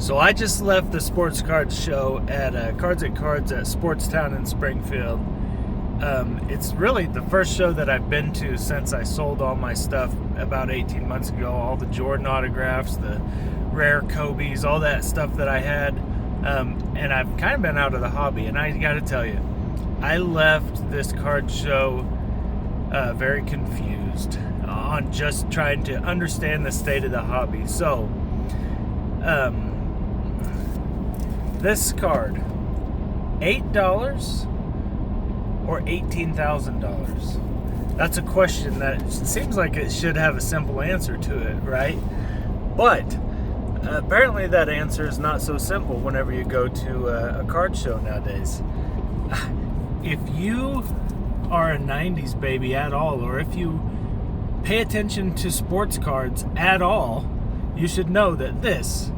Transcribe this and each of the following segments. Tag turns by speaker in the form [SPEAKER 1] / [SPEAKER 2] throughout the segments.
[SPEAKER 1] So I just left the sports cards show at Cards at Cards at Sportstown in Springfield. It's really the first show that I've been to since I sold all my stuff about 18 months ago. All the Jordan autographs, the rare Kobe's, all that stuff that I had. And I've kind of been out of the hobby. And I got to tell you, I left this card show very confused on just trying to understand the state of the hobby. So, this card, $8 or $18,000? That's a question that seems like it should have a simple answer to it, right? But apparently that answer is not so simple whenever you go to a card show nowadays. If you are a 90s baby at all, or if you pay attention to sports cards at all, you should know that this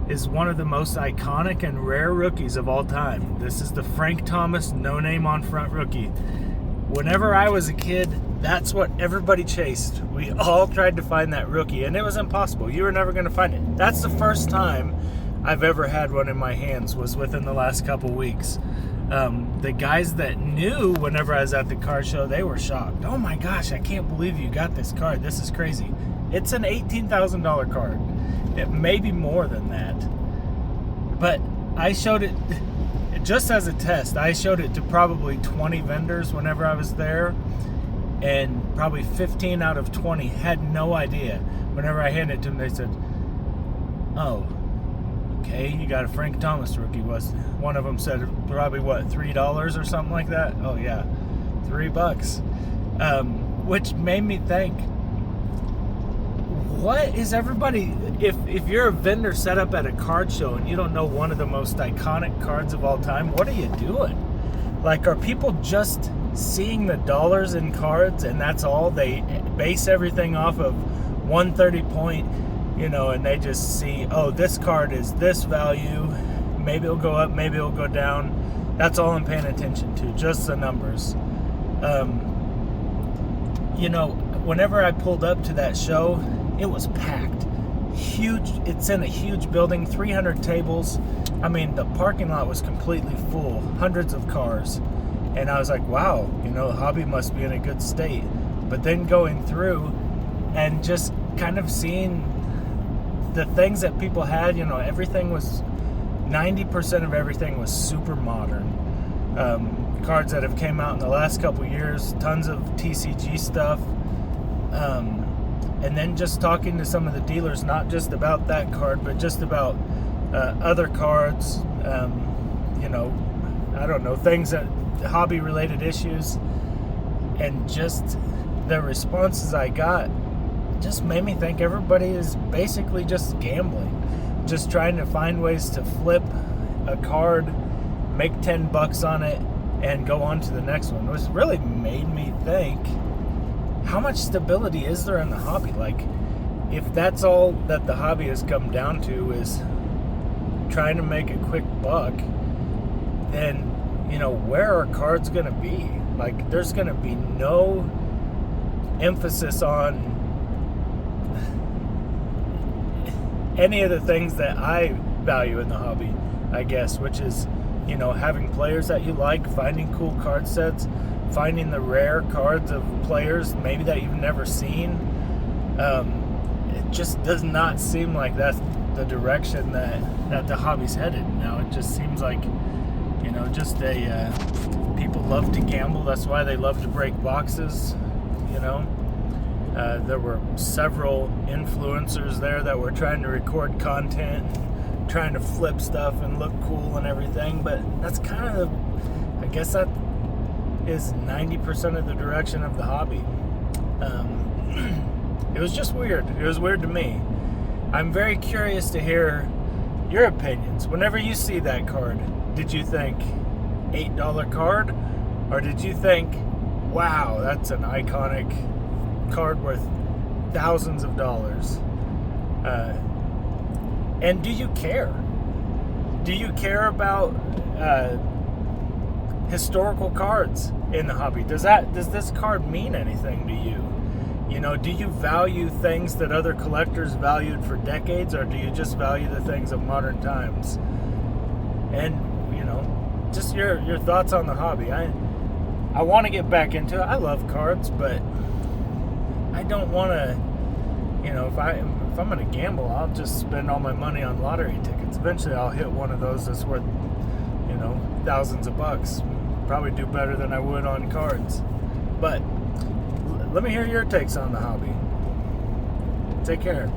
[SPEAKER 1] is one of the most iconic and rare rookies of all time. This is the Frank Thomas No Name on Front rookie. Whenever I was a kid, that's what everybody chased. We all tried to find that rookie, and it was impossible. You were never going to find it. That's the first time I've ever had one in my hands, was within the last couple weeks. The guys that knew whenever I was at the card show, they were shocked. Oh my gosh, I can't believe you got this card. This is crazy. It's an $18,000 card. It may be more than that. But I showed it just as a test. I showed it to probably 20 vendors whenever I was there, and probably 15 out of 20 had no idea. Whenever I handed it to them, they said, "Oh, okay, you got a Frank Thomas rookie." One of them said probably $3 or something like that. Oh yeah, $3. Which made me think, what is everybody, if you're a vendor set up at a card show and you don't know one of the most iconic cards of all time, what are you doing? Like, are people just seeing the dollars in cards and that's all? They base everything off of 130 point, and they just see, oh, this card is this value, maybe it'll go up, maybe it'll go down. That's all I'm paying attention to, just the numbers. Whenever I pulled up to that show, it was packed. Huge. It's in a huge building, 300 tables. I mean, the parking lot was completely full, hundreds of cars. And I was like, wow, the hobby must be in a good state. But then going through and just kind of seeing the things that people had, everything was, 90% of everything was super modern. Cards that have came out in the last couple years, tons of TCG stuff. And then just talking to some of the dealers, not just about that card, but just about other cards, I don't know, things that hobby-related issues, and just the responses I got just made me think everybody is basically just gambling, just trying to find ways to flip a card, make $10 on it, and go on to the next one, which really made me think, how much stability is there in the hobby? Like, if that's all that the hobby has come down to is trying to make a quick buck, then, where are cards going to be? Like, there's going to be no emphasis on any of the things that I value in the hobby, I guess, which is, having players that you like, finding cool card sets, finding the rare cards of players maybe that you've never seen. It just does not seem like that's the direction that the hobby's headed now. It just seems like, just people love to gamble. That's why they love to break boxes. There were several influencers there that were trying to record content, trying to flip stuff and look cool and everything, but that's kind of I guess that is 90% of the direction of the hobby. It was just weird. It was weird to me. I'm very curious to hear your opinions. Whenever you see that card, did you think $8 card? Or did you think, wow, that's an iconic card worth thousands of dollars? And do you care? Do you care about historical cards in the hobby? Does this card mean anything to you? You know, do you value things that other collectors valued for decades, or do you just value the things of modern times? And, you know, just your thoughts on the hobby. I want to get back into it. I love cards, but I don't want to, you know, if I'm going to gamble, I'll just spend all my money on lottery tickets. Eventually I'll hit one of those that's worth, you know, thousands of bucks. Probably do better than I would on cards. But let me hear your takes on the hobby. Take care.